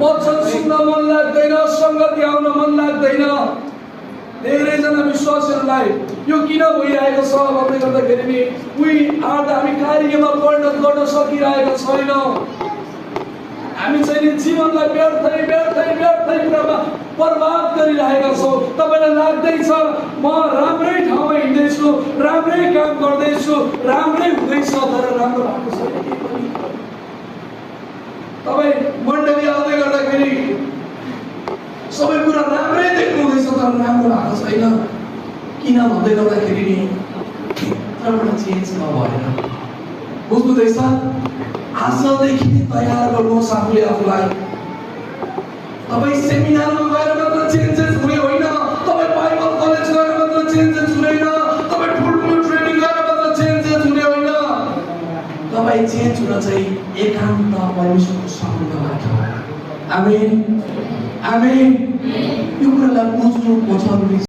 वचन सुन्न मन लाग्दैन, संगति आउन मन लाग्दैन। धेरैजना विश्वासीहरूलाई यो किन भइरहेको छ भन्दै गर्दाखेरि नि हामी कार्यमा परिणत गर्न सकिरहेका छैनौँ। हामी चाहिँ जीवनलाई व्यर्थै कुरामा बर्बाद गरिरहेका छौँ। तपाईलाई लाग्दैछ म राम्रै ठाउँमा हिँड्दैछु, राम्रै काम गर्दैछु, राम्रै हुँदैछ, तर राम्रो भएको छैन। तपाईँ मण्डली आउँदै गर्दाखेरि सबै कुरा राम्रै देख्नु हुँदैछ, तर राम्रो भएको छैन। किन भन्दै गर्दाखेरि नि भित्रबाट चेन्ज नभएर। बुझ्नुहुँदैछ? आजदेखि तयार गर्नुहोस् आफूले आफूलाई। तपाईँ सेमिनारमा गएर मात्र चेन्जेस हुने होइन, तपाईँ बाइबल कलेज गएर मात्र चेन्जेस हुँदैन, तपाईँ ठुल्ठुलो ट्रेनिङ गएर मात्र चेन्जेस हुने होइन। तपाईँ चेन्ज हुन चाहिँ एकान्त परमेश्वरको सङ्गबाट। आमेन, आमेन। यो कुरालाई बुझ्नु पर्छ।